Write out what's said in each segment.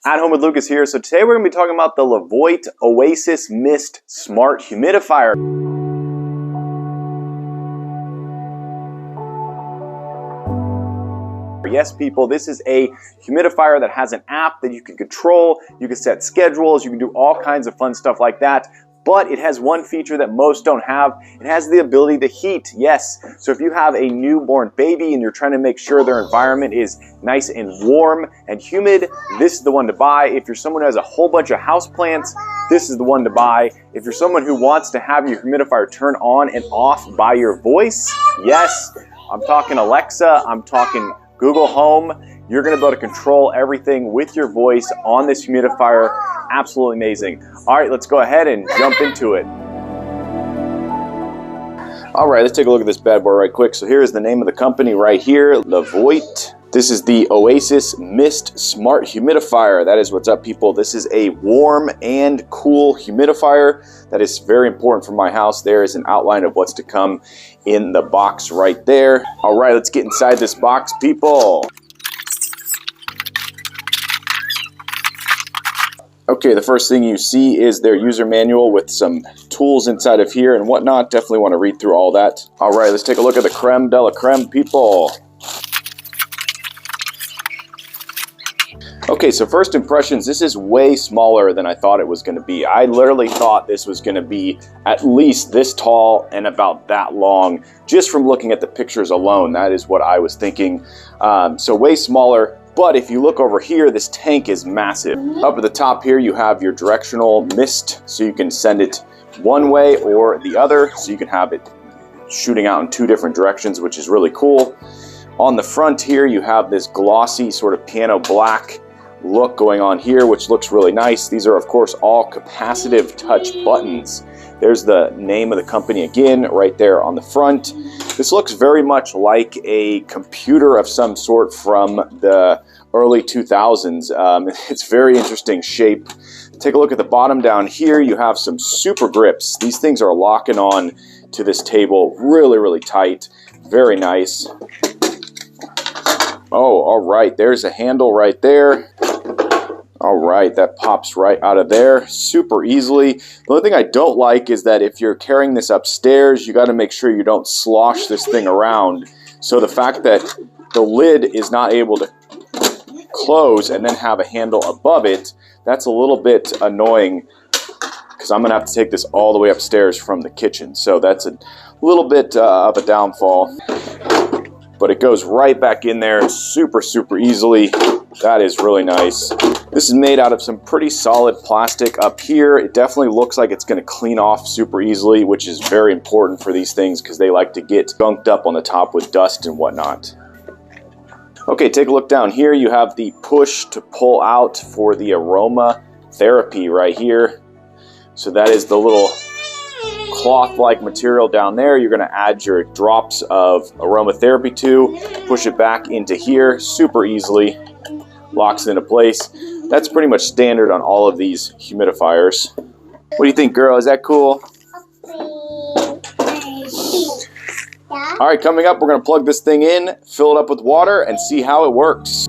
At Home with Lucas here. So today we're going to be talking about the LEVOIT OasisMist Smart Humidifier. Yes, people, this is a humidifier that has an app that you can control. You can set schedules. You can do all kinds of fun stuff like that. But it has one feature that most don't have. It has the ability to heat, yes. So if you have a newborn baby and you're trying to make sure their environment is nice and warm and humid, this is the one to buy. If you're someone who has a whole bunch of houseplants, this is the one to buy. If you're someone who wants to have your humidifier turn on and off by your voice, yes. I'm talking Alexa, I'm talking Google Home. You're gonna be able to control everything with your voice on this humidifier. Absolutely amazing. All right, let's go ahead and jump into it. All right, let's take a look at this bad boy right quick. So here is the name of the company right here, LEVOIT. This is the OasisMist Smart Humidifier. That is what's up, people. This is a warm and cool humidifier that is very important for my house. There is an outline of what's to come in the box right there. All right, let's get inside this box, people. Okay, the first thing you see is their user manual with some tools inside of here and whatnot. Definitely want to read through all that. All right, let's take a look at the creme de la creme, people. Okay, so first impressions, this is way smaller than I thought it was going to be. I literally thought this was going to be at least this tall and about that long, just from looking at the pictures alone. That is what I was thinking. So way smaller. But if you look over here, this tank is massive. Up at the top here, you have your directional mist, so you can send it one way or the other, so you can have it shooting out in two different directions, which is really cool. On the front here, you have this glossy sort of piano black look going on here, which looks really nice. These are, of course, all capacitive touch buttons. There's the name of the company again, right there on the front. This looks very much like a computer of some sort from the early 2000s. It's very interesting shape. Take a look at the bottom down here. You have some super grips. These things are locking on to this table really, really tight. Very nice. Oh, all right. There's a handle right there. All right, that pops right out of there super easily. The only thing I don't like is that if you're carrying this upstairs, you got to make sure you don't slosh this thing around. So the fact that the lid is not able to close and then have a handle above it, that's a little bit annoying because I'm going to have to take this all the way upstairs from the kitchen. So that's a little bit of a downfall. But it goes right back in there super, super easily. That is really nice. This is made out of some pretty solid plastic up here. It definitely looks like it's going to clean off super easily, which is very important for these things because they like to get gunked up on the top with dust and whatnot. Okay, take a look down here. You have the push to pull out for the aroma therapy right here. So that is the little cloth-like material down there. You're going to add your drops of aromatherapy to, push it back into here super easily, locks it into place. That's pretty much standard on all of these humidifiers. What do you think, girl? Is that cool? All right, coming up, we're going to plug this thing in, fill it up with water, and see how it works.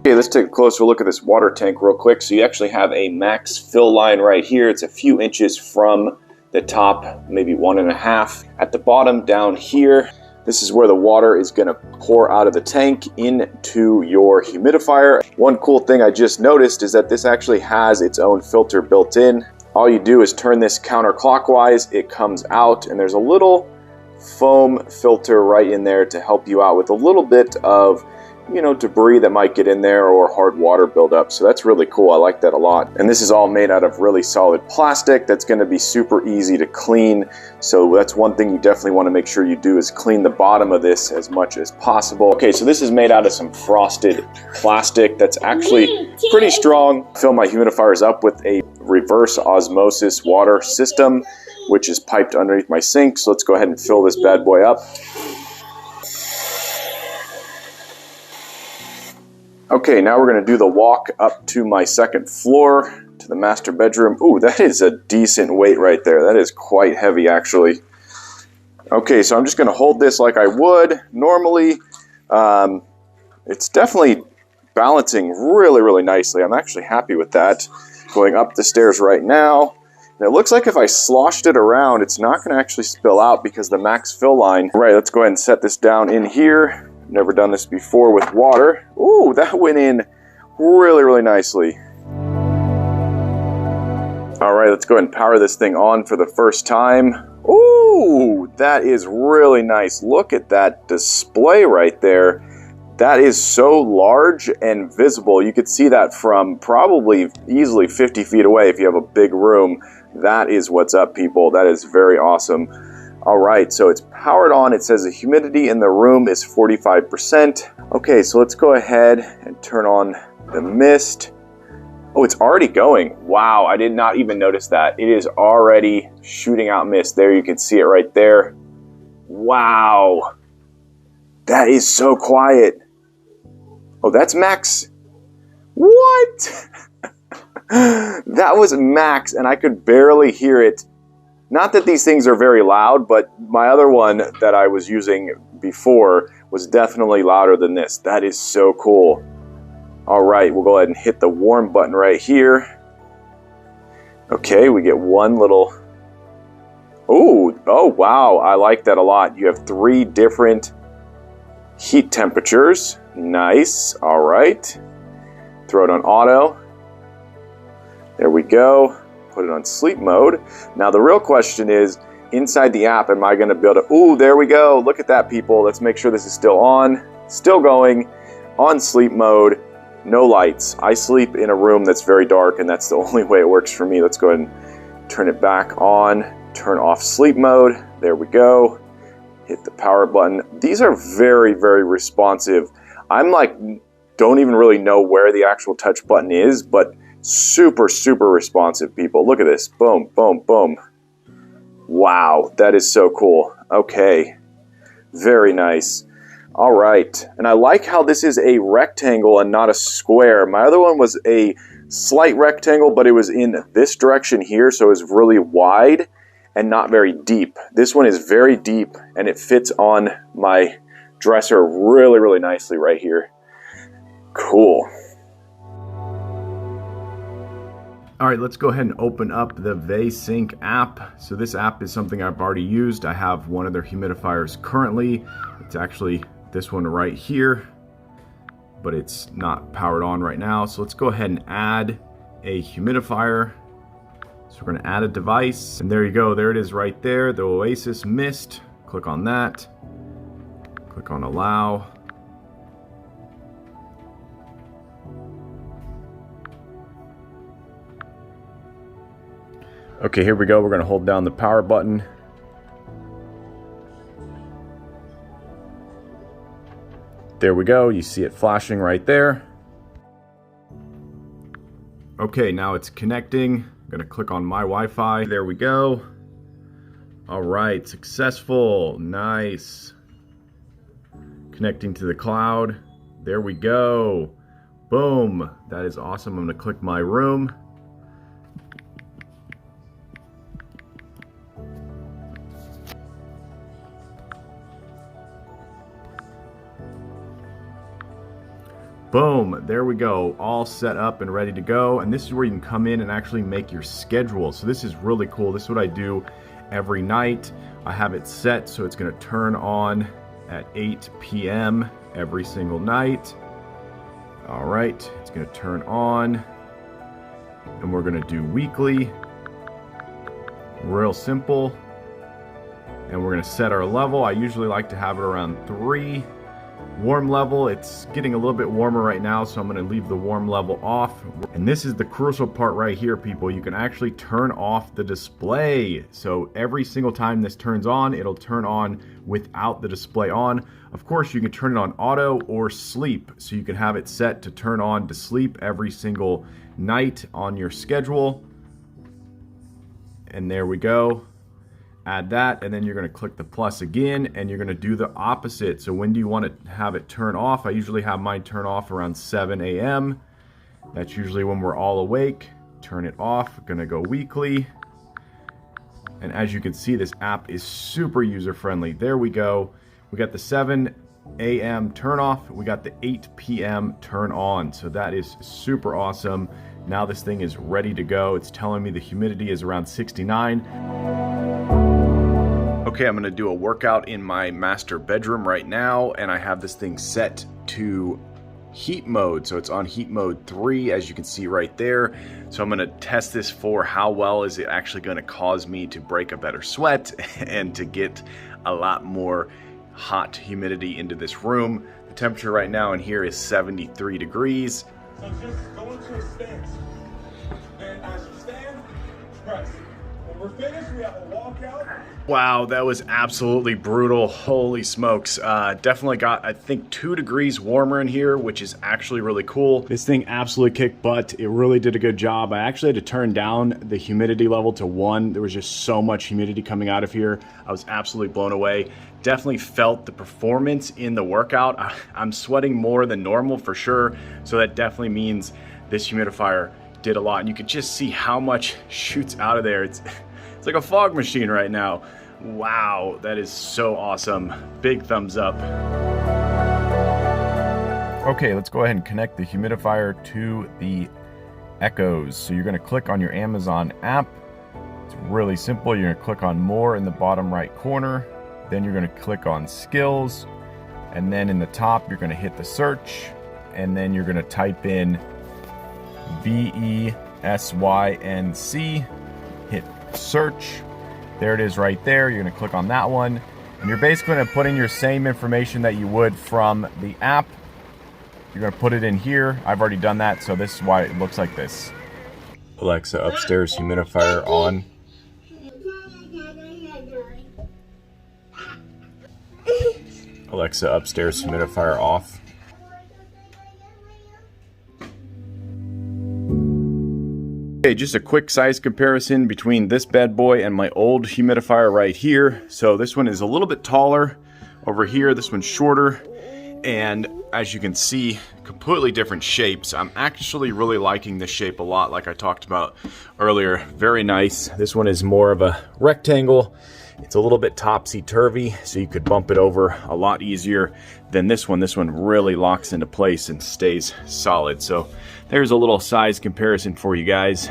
Okay, let's take a closer look at this water tank real quick. So you actually have a max fill line right here. It's a few inches from the top, maybe 1.5. At the bottom down here, this is where the water is going to pour out of the tank into your humidifier. One cool thing I just noticed is that this actually has its own filter built in. All you do is turn this counterclockwise, it comes out, and there's a little foam filter right in there to help you out with a little bit of debris that might get in there or hard water buildup. So that's really cool. I like that a lot. And this is all made out of really solid plastic that's going to be super easy to clean. So that's one thing you definitely want to make sure you do is clean the bottom of this as much as possible. Okay, so this is made out of some frosted plastic that's actually pretty strong. Fill my humidifiers up with a reverse osmosis water system, which is piped underneath my sink. So let's go ahead and fill this bad boy up. Okay, now we're going to do the walk up to my second floor, to the master bedroom. Ooh, that is a decent weight right there. That is quite heavy, actually. Okay, so I'm just going to hold this like I would normally. It's definitely balancing really, really nicely. I'm actually happy with that. Going up the stairs right now. And it looks like if I sloshed it around, it's not going to actually spill out because the max fill line. All right, let's go ahead and set this down in here. Never done this before with water. Ooh, that went in really, really nicely. All right, let's go ahead and power this thing on for the first time. Ooh, that is really nice. Look at that display right there. That is so large and visible. You could see that from probably easily 50 feet away if you have a big room. That is what's up, people. That is very awesome. All right, so it's powered on. It says the humidity in the room is 45%. Okay, so let's go ahead and turn on the mist. Oh, it's already going. Wow, I did not even notice that. It is already shooting out mist. There, you can see it right there. Wow. That is so quiet. Oh, that's max. What? That was max, and I could barely hear it. Not that these things are very loud, but my other one that I was using before was definitely louder than this. That is so cool. All right, we'll go ahead and hit the warm button right here. Okay, we get one little... Ooh, oh wow, I like that a lot. You have 3 different heat temperatures. Nice, all right. Throw it on auto. There we go. Put it on sleep mode. Now the real question is, inside the app, am I gonna be able to... Ooh, there we go. Look at that, people. Let's make sure this is still on. Still going. On sleep mode. No lights. I sleep in a room that's very dark, and that's the only way it works for me. Let's go ahead and turn it back on. Turn off sleep mode. There we go. Hit the power button. These are very, very responsive. I'm like, don't even really know where the actual touch button is, but super, super responsive, people. Look at this. Boom, boom, boom. Wow, that is so cool. Okay. Very nice. All right, and I like how this is a rectangle and not a square. My other one was a slight rectangle, but it was in this direction here, so it was really wide and not very deep. This one is very deep, and it fits on my dresser really, really nicely right here. Cool. All right, let's go ahead and open up the VESync app. So this app is something I've already used. I have one of their humidifiers currently. It's actually this one right here, but it's not powered on right now. So let's go ahead and add a humidifier. So we're gonna add a device, and there you go. There it is right there, the OasisMist. Click on that. Click on allow. Okay, here we go. We're gonna hold down the power button. There we go. You see it flashing right there. Okay, now it's connecting. I'm gonna click on my Wi-Fi. There we go. All right, successful. Nice. Connecting to the cloud. There we go. Boom. That is awesome. I'm gonna click my room. Boom, there we go, all set up and ready to go. And this is where you can come in and actually make your schedule. So this is really cool. This is what I do every night. I have it set so it's gonna turn on at 8 p.m. every single night. All right, it's gonna turn on, and we're gonna do weekly. Real simple. And we're gonna set our level. I usually like to have it around 3. Warm level, it's getting a little bit warmer right now, so I'm going to leave the warm level off. And this is the crucial part right here, people. You can actually turn off the display. So every single time this turns on, it'll turn on without the display on. Of course, you can turn it on auto or sleep, so you can have it set to turn on to sleep every single night on your schedule. And there we go. Add that, and then you're going to click the plus again, and you're going to do the opposite. So when do you want to have it turn off? I usually have mine turn off around 7 a.m. That's usually when we're all awake. Turn it off. We're going to go weekly. And as you can see, this app is super user friendly. There we go. We got the 7 a.m. turn off, we got the 8 p.m. turn on. So that is super awesome. Now this thing is ready to go. It's telling me the humidity is around 69. Okay, I'm gonna do a workout in my master bedroom right now, and I have this thing set to heat mode. So it's on heat mode 3, as you can see right there. So I'm gonna test this for how well is it actually gonna cause me to break a better sweat and to get a lot more hot humidity into this room. The temperature right now in here is 73 degrees. So just go into a stance. And as you stand, press. When we're finished, we have a walkout. Wow, that was absolutely brutal. Holy smokes. Definitely got, I think, 2 degrees warmer in here, which is actually really cool. This thing absolutely kicked butt. It really did a good job. I actually had to turn down the humidity level to 1. There was just so much humidity coming out of here. I was absolutely blown away. Definitely felt the performance in the workout. I'm sweating more than normal for sure. So that definitely means this humidifier did a lot. And you could just see how much shoots out of there. It's like a fog machine right now. Wow, that is so awesome. Big thumbs up. Okay, let's go ahead and connect the humidifier to the Echoes. So you're gonna click on your Amazon app. It's really simple. You're gonna click on more in the bottom right corner. Then you're gonna click on skills. And then in the top, you're gonna hit the search. And then you're gonna type in VESYNC, hit search. There it is right there. You're gonna click on that one. And you're basically gonna put in your same information that you would from the app. You're gonna put it in here. I've already done that, so this is why it looks like this. Alexa, upstairs humidifier on. Alexa, upstairs humidifier off. Okay, just a quick size comparison between this bad boy and my old humidifier right here. So this one is a little bit taller over here. This one's shorter. And as you can see, completely different shapes. I'm actually really liking this shape a lot, like I talked about earlier. Very nice. This one is more of a rectangle. It's a little bit topsy-turvy, so you could bump it over a lot easier than this one. This one really locks into place and stays solid. So there's a little size comparison for you guys.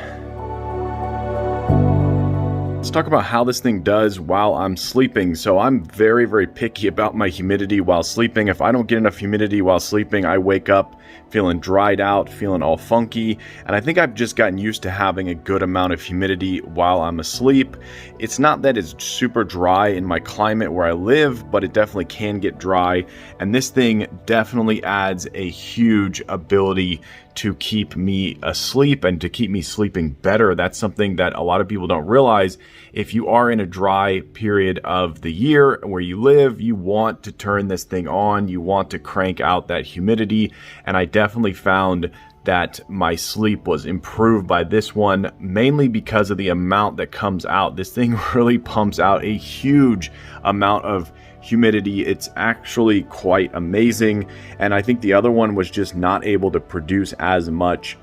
Let's talk about how this thing does while I'm sleeping. So I'm very, very picky about my humidity while sleeping. If I don't get enough humidity while sleeping, I wake up feeling dried out, feeling all funky. And I think I've just gotten used to having a good amount of humidity while I'm asleep. It's not that it's super dry in my climate where I live, but it definitely can get dry. And this thing definitely adds a huge ability to keep me asleep and to keep me sleeping better. That's something that a lot of people don't realize. If you are in a dry period of the year where you live, you want to turn this thing on. You want to crank out that humidity. And I definitely found that my sleep was improved by this one, mainly because of the amount that comes out. This thing really pumps out a huge amount of humidity. It's actually quite amazing. And I think the other one was just not able to produce as much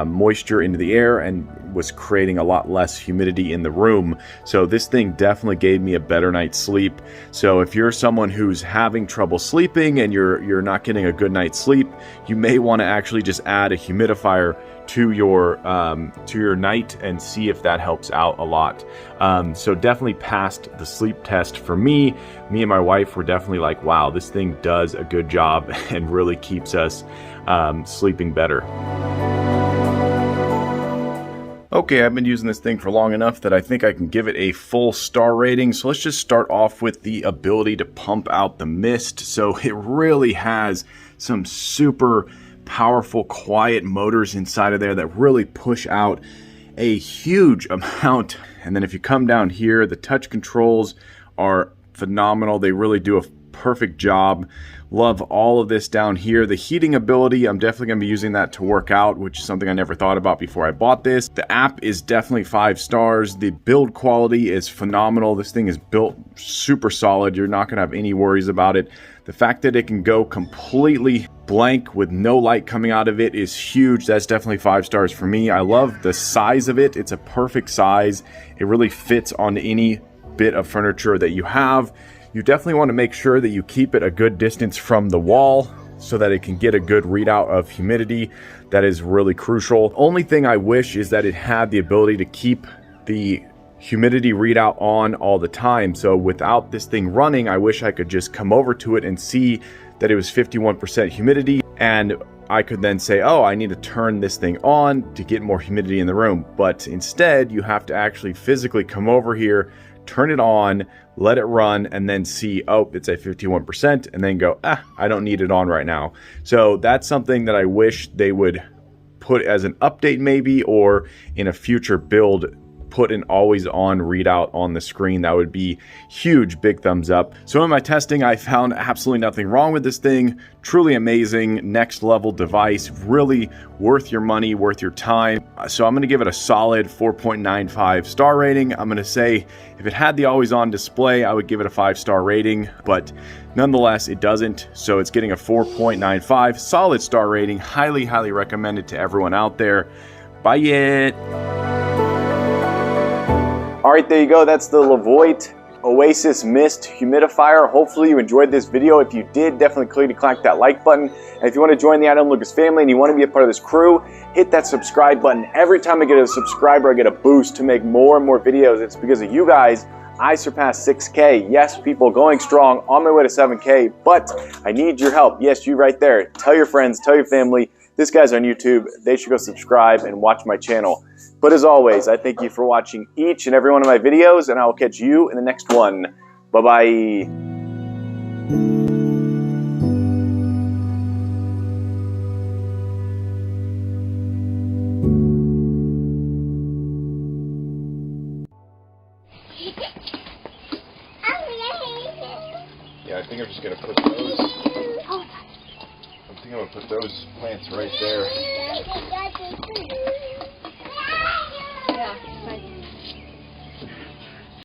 moisture into the air and was creating a lot less humidity in the room. So this thing definitely gave me a better night's sleep. So if you're someone who's having trouble sleeping and you're not getting a good night's sleep, you may want to actually just add a humidifier to your night and see if that helps out a lot. So definitely passed the sleep test for me. Me and my wife were definitely like, wow, this thing does a good job and really keeps us sleeping better. Okay, I've been using this thing for long enough that I think I can give it a full star rating. So let's just start off with the ability to pump out the mist. So it really has some super powerful, quiet motors inside of there that really push out a huge amount. And then if you come down here, the touch controls are phenomenal. They really do a perfect job. Love all of this down here. The heating ability, I'm definitely going to be using that to work out, which is something I never thought about before I bought this. The app is definitely 5 stars. The build quality is phenomenal. This thing is built super solid. You're not going to have any worries about it. The fact that it can go completely blank with no light coming out of it is huge. That's definitely 5 stars for me. I love the size of it. It's a perfect size. It really fits on any bit of furniture that you have. You definitely want to make sure that you keep it a good distance from the wall so that it can get a good readout of humidity. That is really crucial. Only thing I wish is that it had the ability to keep the humidity readout on all the time. So without this thing running, I wish I could just come over to it and see that it was 51% humidity, and I could then say, oh, I need to turn this thing on to get more humidity in the room. But instead, you have to actually physically come over here, turn it on, let it run, and then see, oh, it's at 51%, and then go, I don't need it on right now. So that's something that I wish they would put as an update maybe, or in a future build, put an always on readout on the screen. That would be huge. Big thumbs up. So in my testing, I found absolutely nothing wrong with this thing. Truly amazing, next level device, really worth your money, worth your time. So I'm going to give it a solid 4.95 star rating. I'm going to say if it had the always on display, I would give it a 5-star rating, but nonetheless, it doesn't. So it's getting a 4.95 solid star rating. Highly, highly recommended to everyone out there. Buy it. All right, there you go. That's the LEVOIT OasisMist humidifier. Hopefully you enjoyed this video. If you did, definitely click that like button. And if you want to join the Adam Lucas family and you want to be a part of this crew, hit that subscribe button. Every time I get a subscriber, I get a boost to make more and more videos. It's because of you guys I surpassed 6K. Yes, people, going strong, on my way to 7K, but I need your help. Yes, you right there. Tell your friends, tell your family. This guy's on YouTube. They should go subscribe and watch my channel. But as always, I thank you for watching each and every one of my videos, and I will catch you in the next one. Bye-bye. Yeah, I think I'm just gonna put those. I think I'm gonna put those plants right there.